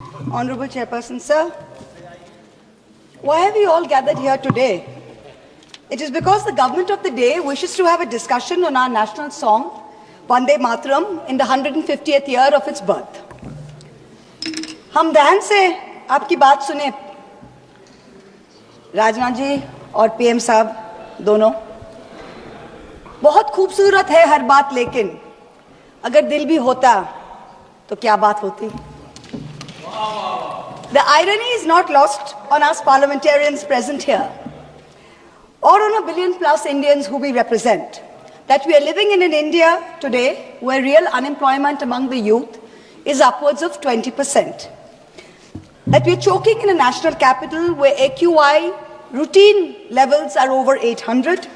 Honorable Chairperson, sir, why have we all gathered here today? It is because the government of the day wishes to have a discussion on our national song, Vande Mataram, in the 150th year of its birth. हम ध्यान से आपकी बात सुने, राजनाथ जी और PM साहब दोनों। बहुत खूबसूरत है हर बात, लेकिन अगर दिल भी होता तो क्या बात होती? The irony is not lost on us parliamentarians present here, or on a billion plus Indians who we represent, that we are living in an India today where real unemployment among the youth is upwards of 20%. That we are choking in a national capital where AQI routine levels are over 800,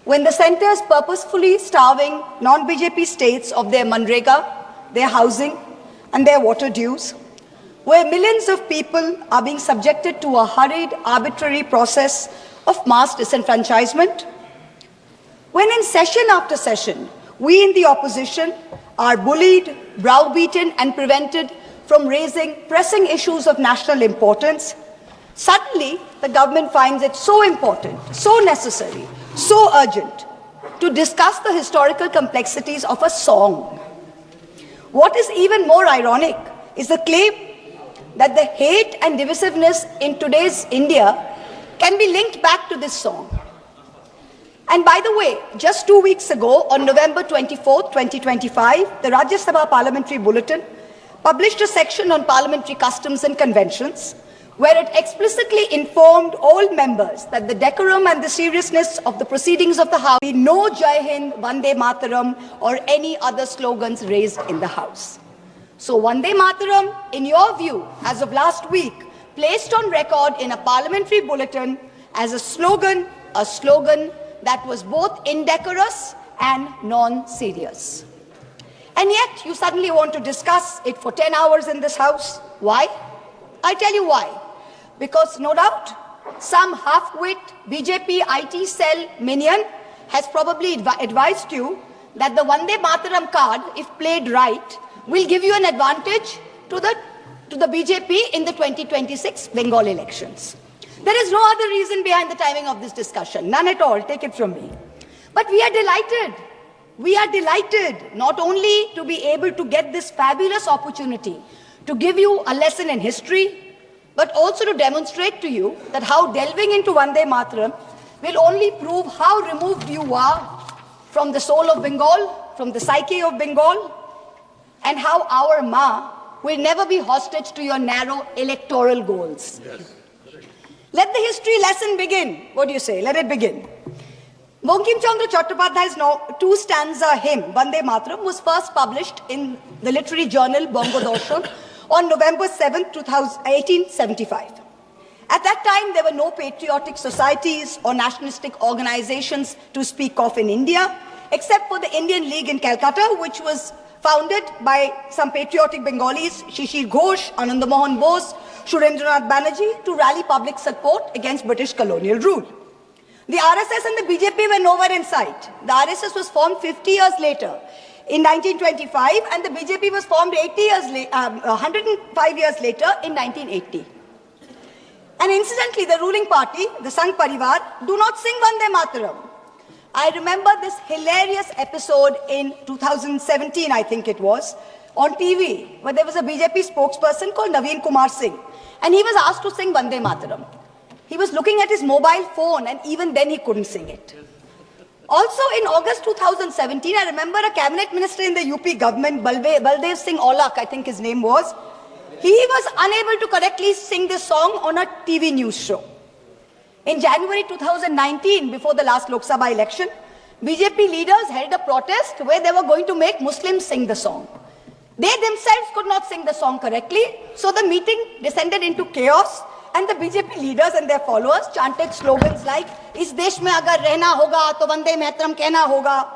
when the centre is purposefully starving non-BJP states of their Manrega, their housing and their water dues, where millions of people are being subjected to a hurried, arbitrary process of mass disenfranchisement, when in session after session, we in the opposition are bullied, browbeaten and prevented from raising pressing issues of national importance, suddenly the government finds it so important, so necessary, so urgent to discuss the historical complexities of a song. What is even more ironic is the claim that the hate and divisiveness in today's India can be linked back to this song. And by the way, just 2 weeks ago, on November 24, 2025, the Rajya Sabha Parliamentary Bulletin published a section on parliamentary customs and conventions, where it explicitly informed all members that the decorum and the seriousness of the proceedings of the House be no Jai Hind, Vande Mataram or any other slogans raised in the House. So Vande Mataram, in your view, as of last week, placed on record in a parliamentary bulletin as a slogan that was both indecorous and non-serious. And yet, you suddenly want to discuss it for 10 hours in this House. Why? I'll tell you why. Because no doubt, some half-wit BJP IT cell minion has probably advised you that the Vande Mataram card, if played right, will give you an advantage to the BJP in the 2026 Bengal elections. There is no other reason behind the timing of this discussion. None at all. Take it from me. But we are delighted. We are delighted not only to be able to get this fabulous opportunity to give you a lesson in history, but also to demonstrate to you that how delving into Vande Mataram will only prove how removed you are from the soul of Bengal, from the psyche of Bengal, and how our Ma will never be hostage to your narrow electoral goals. Yes. Let the history lesson begin. What do you say? Let it begin. Bankim Chandra Chattopadhyay's two-stanza hymn, Vande Mataram, was first published in the literary journal Bongo Darshan on November 7, 1875. At that time, there were no patriotic societies or nationalistic organizations to speak of in India, except for the Indian League in Calcutta, which was founded by some patriotic Bengalis, Shishir Ghosh, Ananda Mohan Bose, Surendranath Banerjee, to rally public support against British colonial rule. The RSS and the BJP were nowhere in sight. The RSS was formed 50 years later, in 1925, and the BJP was formed 105 years later in 1980. And incidentally, the ruling party, the Sangh Parivar, do not sing Vande Mataram. I remember this hilarious episode in 2017, I think it was, on TV, where there was a BJP spokesperson called Naveen Kumar Singh, and he was asked to sing Vande Mataram. He was looking at his mobile phone, and even then he couldn't sing it. Also, in August 2017, I remember a cabinet minister in the UP government, Baldev Singh Aulak, I think his name was, he was unable to correctly sing this song on a TV news show. In January 2019, before the last Lok Sabha election, BJP leaders held a protest where they were going to make Muslims sing the song. They themselves could not sing the song correctly, so the meeting descended into chaos, and the BJP leaders and their followers chanted slogans like, "Is desh mein agar rehna hoga, to Vande Mataram kehna hoga."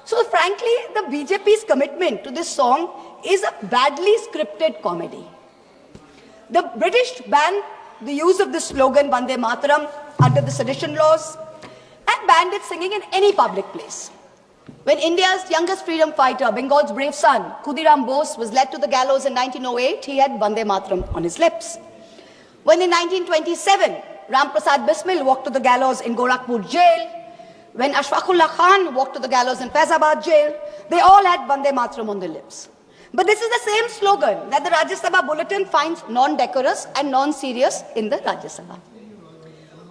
So frankly, the BJP's commitment to this song is a badly scripted comedy. The British banned the use of this slogan, Vande Mataram, under the sedition laws, and banned its singing in any public place. When India's youngest freedom fighter, Bengal's brave son, Khudiram Bose, was led to the gallows in 1908, he had Vande Mataram on his lips. When in 1927, Ram Prasad Bismil walked to the gallows in Gorakhpur jail, when Ashfaqullah Khan walked to the gallows in Faizabad jail, they all had Vande Mataram on their lips. But this is the same slogan that the Rajya Sabha bulletin finds non-decorous and non-serious in the Rajya Sabha.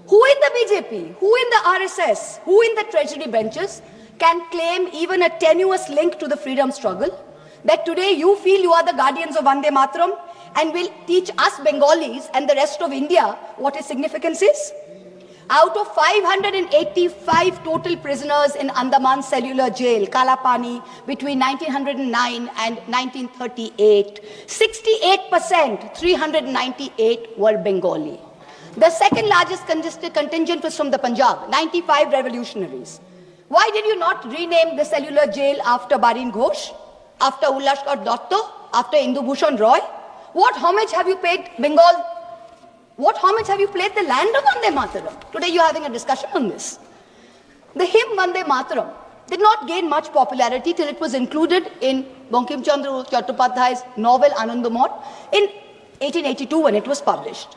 Who in the BJP, who in the RSS, who in the treasury benches can claim even a tenuous link to the freedom struggle, that today you feel you are the guardians of Vande Mataram and will teach us Bengalis and the rest of India what its significance is? Out of 585 total prisoners in Andaman Cellular Jail, Kalapani, between 1909 and 1938, 68%, 398 were Bengali. The second largest contingent was from the Punjab, 95 revolutionaries. Why did you not rename the cellular jail after Barin Ghosh, after Ullashkar Dotto, after Indu Bhushan Roy? What homage have you paid Bengal? What homage have you played the land of Vande Mataram? Today you are having a discussion on this. The hymn Vande Mataram did not gain much popularity till it was included in Bankim Chandra Chattopadhyay's novel Anandamot in 1882 when it was published.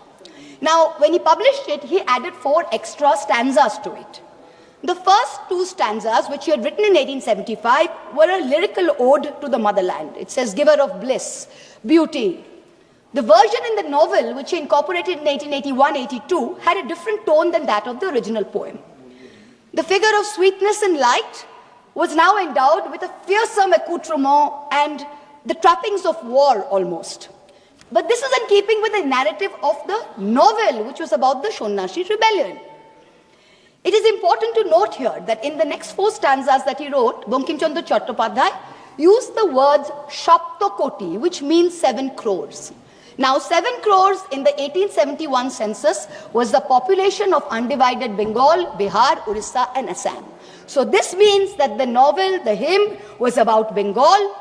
Now, when he published it, he added 4 extra stanzas to it. The first 2 stanzas, which he had written in 1875, were a lyrical ode to the motherland. It says, giver of bliss, beauty. The version in the novel, which he incorporated in 1881-82, had a different tone than that of the original poem. The figure of sweetness and light was now endowed with a fearsome accoutrement and the trappings of war almost. But this is in keeping with the narrative of the novel, which was about the Shonnashi rebellion. It is important to note here that in the next 4 stanzas that he wrote, Bankim Chandra Chattopadhyay used the words Shaptokoti, which means 7 crores. Now, 7 crores in the 1871 census was the population of undivided Bengal, Bihar, Orissa, and Assam. So this means that the novel, the hymn, was about Bengal.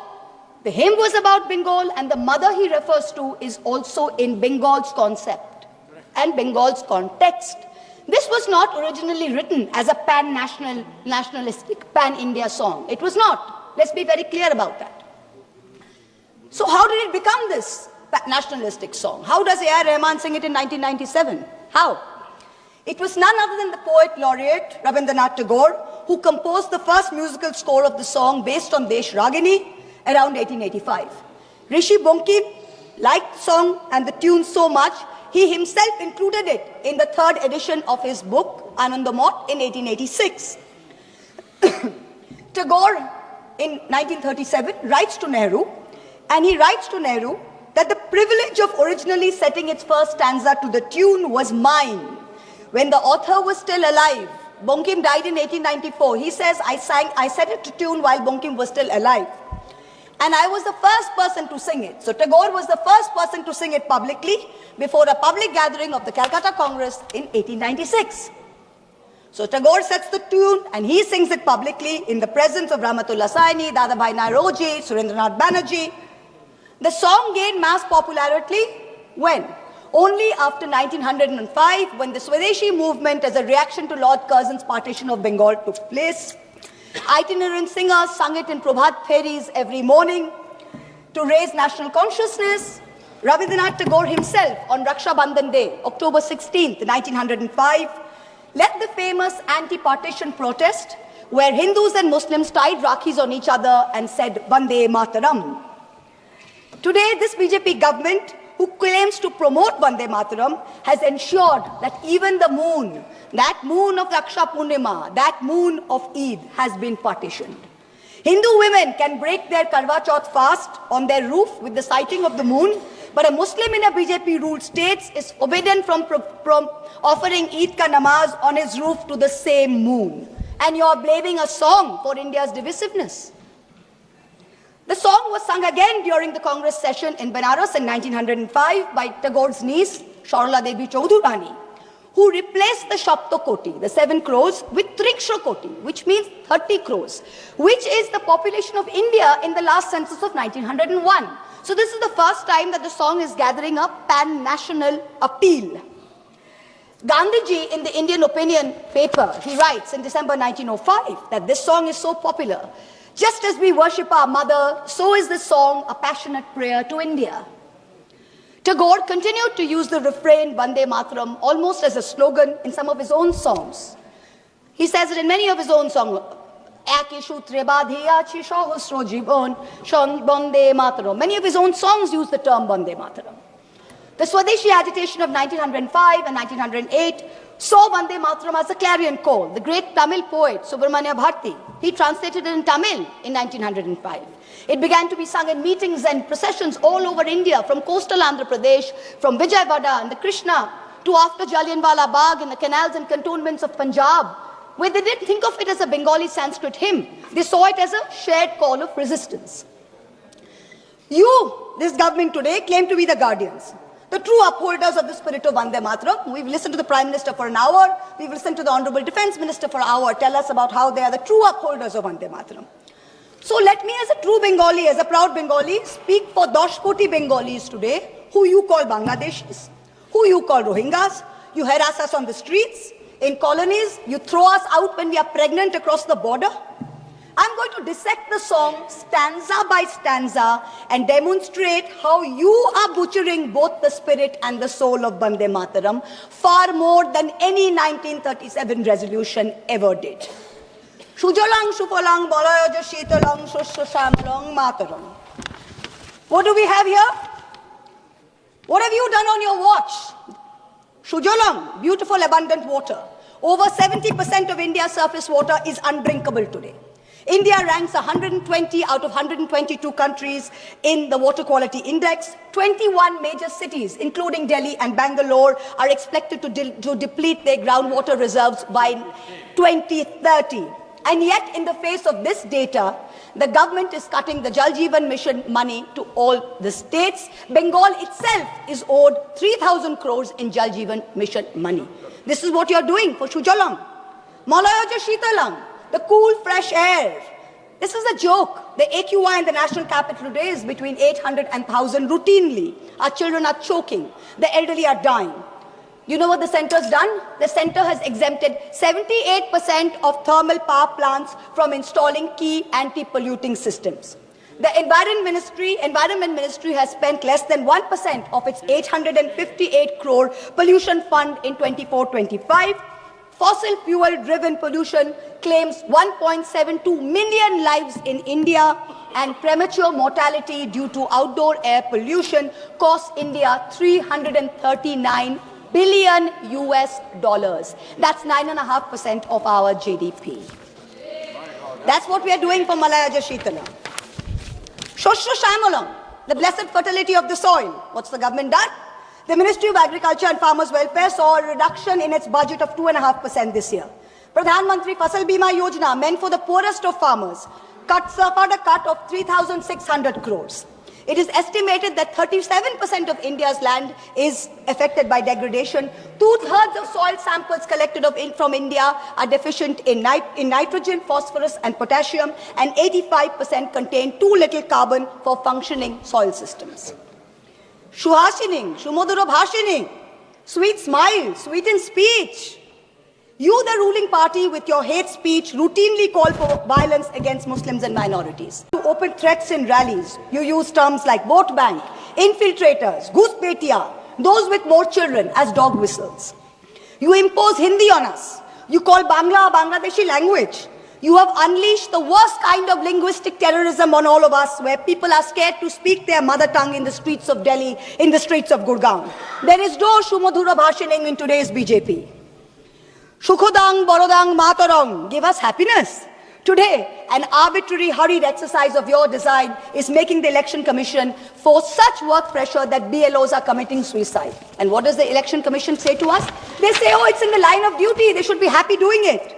The hymn was about Bengal, and the mother he refers to is also in Bengal's concept and Bengal's context. This was not originally written as a nationalistic, pan-India song. It was not. Let's be very clear about that. So how did it become this nationalistic song? How does A.R. Rahman sing it in 1997? How? It was none other than the poet laureate Rabindranath Tagore who composed the first musical score of the song based on Desh Ragini around 1885. Rishi Bankim liked the song and the tune so much, he himself included it in the 3rd edition of his book Anandamot in 1886. Tagore in 1937 writes to Nehru, and he writes to Nehru that the privilege of originally setting its first stanza to the tune was mine. When the author was still alive, Bankim died in 1894. He says, I set it to tune while Bankim was still alive. And I was the first person to sing it. So Tagore was the first person to sing it publicly before a public gathering of the Calcutta Congress in 1896. So Tagore sets the tune and he sings it publicly in the presence of Rahmatullah Saini, Dadabhai Nauroji, Surendranath Banerjee. The song gained mass popularity when? Only after 1905, when the Swadeshi movement as a reaction to Lord Curzon's partition of Bengal took place. Itinerant singers sung it in Prabhat Feris every morning to raise national consciousness. Rabindranath Tagore himself on Raksha Bandhan Day, October 16th, 1905, led the famous anti-partition protest where Hindus and Muslims tied Rakhis on each other and said, Vande Mataram. Today, this BJP government, who claims to promote Vande Mataram, has ensured that even the moon, that moon of Raksha Purnima, that moon of Eid, has been partitioned. Hindu women can break their Karwa Chauth fast on their roof with the sighting of the moon, but a Muslim in a BJP-ruled state is forbidden from offering Eid ka namaz on his roof to the same moon. And you are blaming a song for India's divisiveness. The song was sung again during the Congress session in Benares in 1905 by Tagore's niece, Sharla Devi Chaudhurani, who replaced the Shaptokoti, the 7 crores, with Trikshakoti, which means 30 crores, which is the population of India in the last census of 1901. So this is the first time that the song is gathering a pan-national appeal. Gandhiji, in the Indian Opinion paper, he writes in December 1905 that this song is so popular. Just as we worship our mother, so is this song a passionate prayer to India. Tagore continued to use the refrain Vande Mataram almost as a slogan in some of his own songs. He says it in many of his own songs. Many of his own songs use the term Vande Mataram. The Swadeshi agitation of 1905 and 1908 saw Vande Mataram as a clarion call. The great Tamil poet Subramanya Bharati, he translated it in Tamil in 1905. It began to be sung in meetings and processions all over India, from coastal Andhra Pradesh, from Vijayawada and the Krishna, to after Jallianwala Bagh in the canals and cantonments of Punjab, where they didn't think of it as a Bengali Sanskrit hymn. They saw it as a shared call of resistance. You, this government today, claim to be the guardians, the true upholders of the spirit of Vande Mataram. We've listened to the Prime Minister for an hour. We've listened to the Honorable Defence Minister for an hour tell us about how they are the true upholders of Vande Mataram. So let me, as a true Bengali, as a proud Bengali, speak for 10 koti Bengalis today, who you call Bangladeshis, who you call Rohingyas. You harass us on the streets, in colonies. You throw us out when we are pregnant across the border. I'm going to dissect the song stanza by stanza and demonstrate how you are butchering both the spirit and the soul of Vande Mataram far more than any 1937 resolution ever did. Sujalang Supalang Balayaja Shitalang Shushasamlang Mataram. What do we have here? What have you done on your watch? Sujalang, beautiful abundant water. Over 70% of India's surface water is undrinkable today. India ranks 120 out of 122 countries in the Water Quality Index. 21 major cities, including Delhi and Bangalore, are expected to deplete their groundwater reserves by 2030. And yet, in the face of this data, the government is cutting the Jal Jeevan Mission money to all the states. Bengal itself is owed 3,000 crores in Jal Jeevan Mission money. This is what you're doing for Sujalang. Malayaja Shitalang, the cool, fresh air. This is a joke. The AQI in the national capital today is between 800 and 1,000 routinely. Our children are choking. The elderly are dying. You know what the centre's done? The centre has exempted 78% of thermal power plants from installing key anti-polluting systems. The Environment Ministry has spent less than 1% of its 858 crore pollution fund in 24-25. Fossil fuel-driven pollution claims 1.72 million lives in India, and premature mortality due to outdoor air pollution costs India $339 billion US. That's 9.5% of our GDP. That's what we are doing for Malayaja Shitalam. Shosho Shamalam, the blessed fertility of the soil. What's the government done? The Ministry of Agriculture and Farmers' Welfare saw a reduction in its budget of 2.5% this year. Pradhan Mantri Fasal Bima Yojana, meant for the poorest of farmers, suffered a cut of 3,600 crores. It is estimated that 37% of India's land is affected by degradation. 2/3 of soil samples collected from India are deficient in nitrogen, phosphorus and potassium, and 85% contain too little carbon for functioning soil systems. Shuhashining, Shumodura Bhashining, sweet smile, sweet in speech. You, the ruling party, with your hate speech, routinely call for violence against Muslims and minorities. You open threats in rallies. You use terms like vote bank, infiltrators, Ghuspetia, those with more children as dog whistles. You impose Hindi on us. You call Bangla a Bangladeshi language. You have unleashed the worst kind of linguistic terrorism on all of us, where people are scared to speak their mother tongue in the streets of Delhi, in the streets of Gurgaon. There is no Shumodhura Bhashining in today's BJP. Shukhodang, Borodang, Matarang, give us happiness. Today, an arbitrary, hurried exercise of your design is making the Election Commission force such work pressure that BLOs are committing suicide. And what does the Election Commission say to us? They say, oh, it's in the line of duty. They should be happy doing it.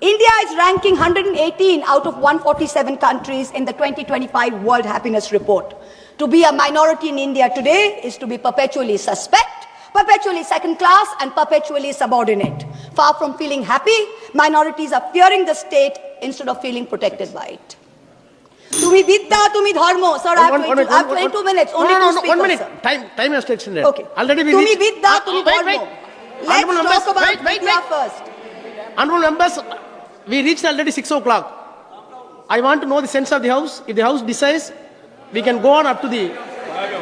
India is ranking 118 out of 147 countries in the 2025 World Happiness Report. To be a minority in India today is to be perpetually suspect, perpetually second class, and perpetually subordinate. Far from feeling happy, minorities are fearing the state instead of feeling protected by it. Tumi vidya, tumi dharmo. Sir, I have 22 minutes. Only two speakers. 1 minute. Time has extended. Okay. Already we Tumi vidya, tumi dharmo. Let's Honorable talk about members, wait. Vidya first. Honorable members, we reached already 6 o'clock. I want to know the sense of the House. If the House decides, we can go on up to the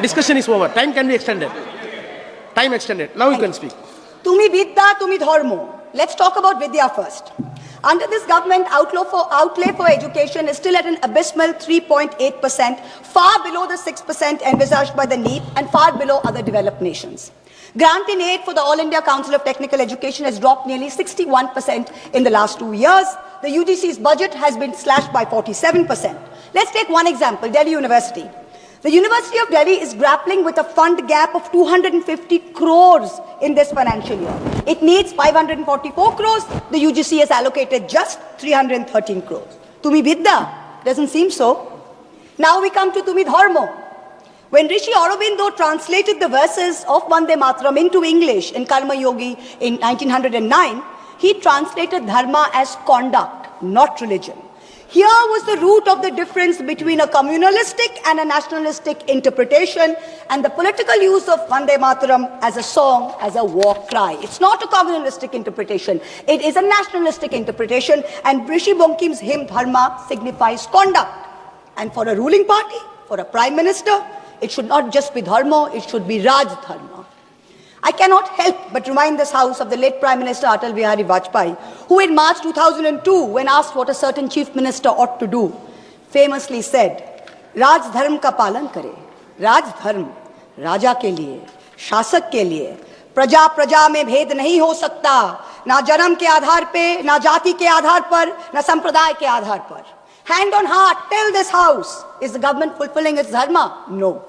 discussion is over. Time can be extended. Time extended. Now you can speak. Tumi Vidya, Tumi Dharmo. Let's talk about Vidya first. Under this government, outlay for education is still at an abysmal 3.8%, far below the 6% envisaged by the NEP and far below other developed nations. Grant in aid for the All India Council of Technical Education has dropped nearly 61% in the last 2 years. The UGC's budget has been slashed by 47%. Let's take one example, Delhi University. The University of Delhi is grappling with a fund gap of 250 crores in this financial year. It needs 544 crores. The UGC has allocated just 313 crores. Tumi Vidya? Doesn't seem so. Now we come to Tumi Dharmo. When Rishi Aurobindo translated the verses of Vande Mataram into English in Karma Yogi in 1909, he translated dharma as conduct, not religion. Here was the root of the difference between a communalistic and a nationalistic interpretation and the political use of Vande Mataram as a song, as a war cry. It's not a communalistic interpretation. It is a nationalistic interpretation, and Rishi Bonkim's hymn Dharma signifies conduct. And for a ruling party, for a prime minister, it should not just be Dharma, it should be Raj Dharma. I cannot help but remind this House of the late Prime Minister Atal Bihari Vajpayee, who in March 2002, when asked what a certain chief minister ought to do, famously said, Raj Dharm ka palan kare. Raj Dharm, Raja ke liye, Shasak ke liye. Praja praja mein bhed nahi ho sakta. Na janam ke aadhar pe, na jati ke aadhar par, na sampraday ke aadhar par. Hand on heart, tell this House, is the government fulfilling its dharma? No.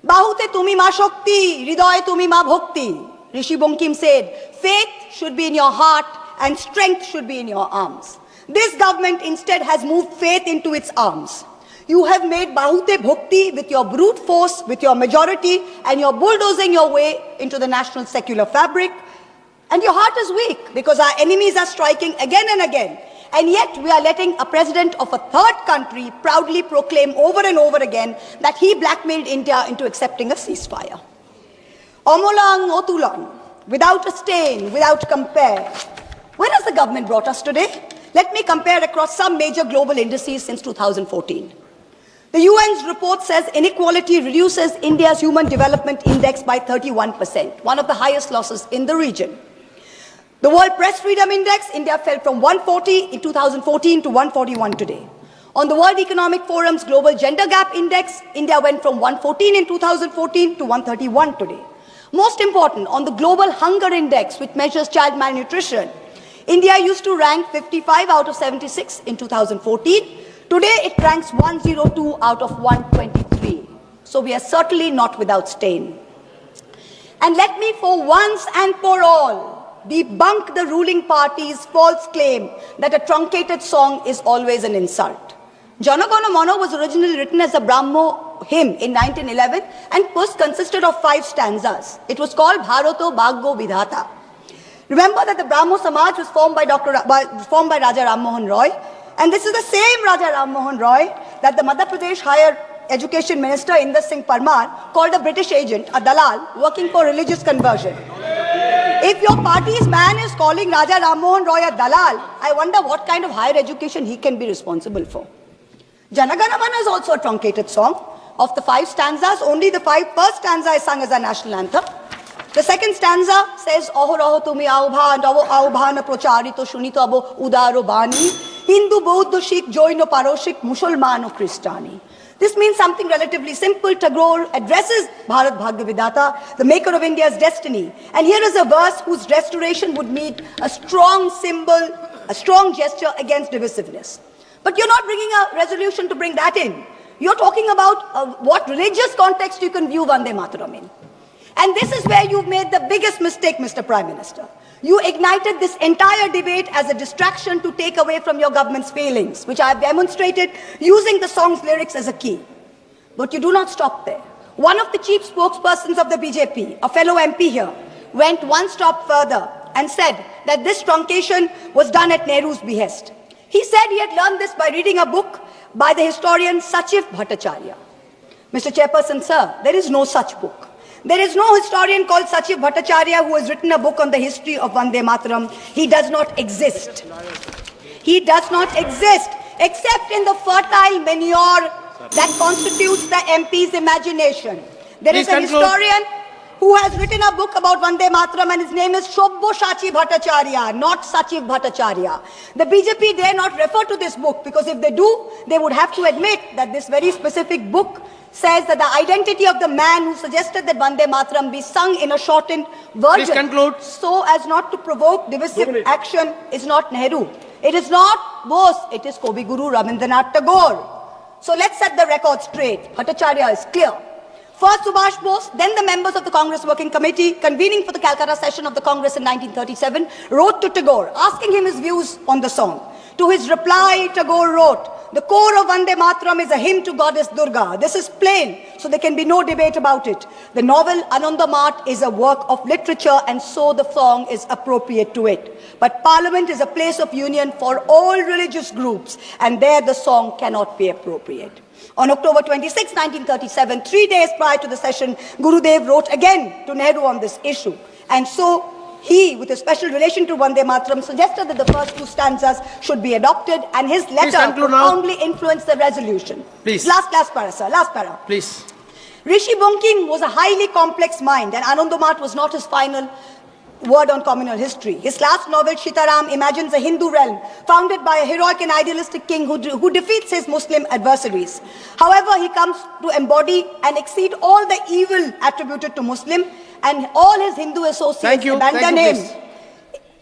Bahute tumi ma shakti, hridaye tumi ma bhakti. Rishi Bonkim said, faith should be in your heart and strength should be in your arms. This government instead has moved faith into its arms. You have made bahute bhakti with your brute force, with your majority, and you're bulldozing your way into the national secular fabric. And your heart is weak because our enemies are striking again and again. And yet we are letting a president of a third country proudly proclaim over and over again that he blackmailed India into accepting a ceasefire. Omolang Otulang, without a stain, without compare. Where has the government brought us today? Let me compare across some major global indices since 2014. The UN's report says inequality reduces India's Human Development Index by 31%, one of the highest losses in the region. The World Press Freedom Index, India fell from 140 in 2014 to 141 today. On the World Economic Forum's Global Gender Gap Index, India went from 114 in 2014 to 131 today. Most important, on the Global Hunger Index, which measures child malnutrition, India used to rank 55 out of 76 in 2014. Today it ranks 102 out of 123. So we are certainly not without stain. And let me for once and for all debunk the ruling party's false claim that a truncated song is always an insult. Jana Gana Mana was originally written as a Brahmo hymn in 1911 and consisted of 5 stanzas. It was called Bharato Bhagyo Vidhata. Remember that the Brahmo Samaj was formed by Raja Ram Mohan Roy, and this is the same Raja Ram Mohan Roy that the Madhya Pradesh Higher Education Minister Inder Singh Parmar called a British agent, a dalal, working for religious conversion. If your party's man is calling Raja Ram Mohan Roy a dalal, I wonder what kind of higher education he can be responsible for. Jana Gana Mana is also a truncated song. Of the 5 stanzas, only the first stanza is sung as a national anthem. The second stanza says, Aho raho tumi aubhan, aubhan procharito shunito abo udaro bani, Hindu, Bauddha, Sikh, Jain, Paroshik, Musulman, Christiani. This means something relatively simple. Tagore addresses Bharat Bhagya Vidhata, the maker of India's destiny. And here is a verse whose restoration would mean a strong symbol, a strong gesture against divisiveness. But you're not bringing a resolution to bring that in. You're talking about what religious context you can view Vande Mataram in. And this is where you've made the biggest mistake, Mr. Prime Minister. You ignited this entire debate as a distraction to take away from your government's failings, which I have demonstrated using the song's lyrics as a key. But you do not stop there. One of the chief spokespersons of the BJP, a fellow MP here, went one step further and said that this truncation was done at Nehru's behest. He said he had learned this by reading a book by the historian Sachiv Bhattacharya. Mr. Chairperson, sir, there is no such book. There is no historian called Sachiv Bhattacharya who has written a book on the history of Vande Mataram. He does not exist. He does not exist except in the fertile manure that constitutes the MP's imagination. There is Please a conclude. historian who has written a book about Vande Mataram and his name is Shobboshachi Bhattacharya, not Sachiv Bhattacharya. The BJP dare not refer to this book because if they do, they would have to admit that this very specific book says that the identity of the man who suggested that Vande Mataram be sung in a shortened version Please conclude. so as not to provoke divisive action is not Nehru. It is not Bose, it is Kavi Guru Rabindranath Tagore. So let's set the record straight. Bhattacharya is clear. First Subhash Bose, then the members of the Congress Working Committee convening for the Calcutta session of the Congress in 1937 wrote to Tagore asking him his views on the song. To his reply, Tagore wrote, "The core of Vande Mataram is a hymn to goddess Durga. This is plain, so there can be no debate about it. The novel Anandamath is a work of literature and so the song is appropriate to it. But Parliament is a place of union for all religious groups and there the song cannot be appropriate." On October 26, 1937, 3 days prior to the session, Gurudev wrote again to Nehru on this issue. And so he, with a special relation to Vande Mataram, suggested that the first two stanzas should be adopted and his letter conclude now. profoundly influenced the resolution. Please. Last para, sir. Last para. Please. Rishi Bankim was a highly complex mind and Anandamath was not his final word on communal history. His last novel, Sitaram, imagines a Hindu realm founded by a heroic and idealistic king who defeats his Muslim adversaries. However, he comes to embody and exceed all the evil attributed to Muslim and all his Hindu associates abandon him. Please.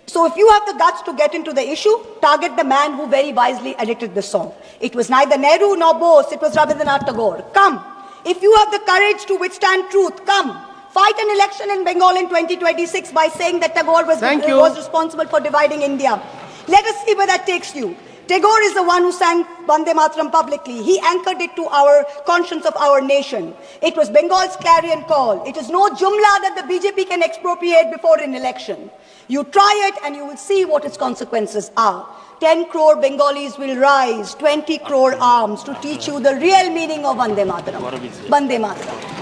So if you have the guts to get into the issue, target the man who very wisely edited the song. It was neither Nehru nor Bose, it was Rabindranath Tagore. Come. If you have the courage to withstand truth, come. Fight an election in Bengal in 2026 by saying that Tagore was responsible for dividing India. Let us see where that takes you. Tagore is the one who sang Vande Mataram publicly. He anchored it to our conscience of our nation. It was Bengal's clarion call. It is no jumla that the BJP can expropriate before an election. You try it and you will see what its consequences are. 10 crore Bengalis will rise, 20 crore arms to teach you the real meaning of Vande Mataram. Vande Mataram.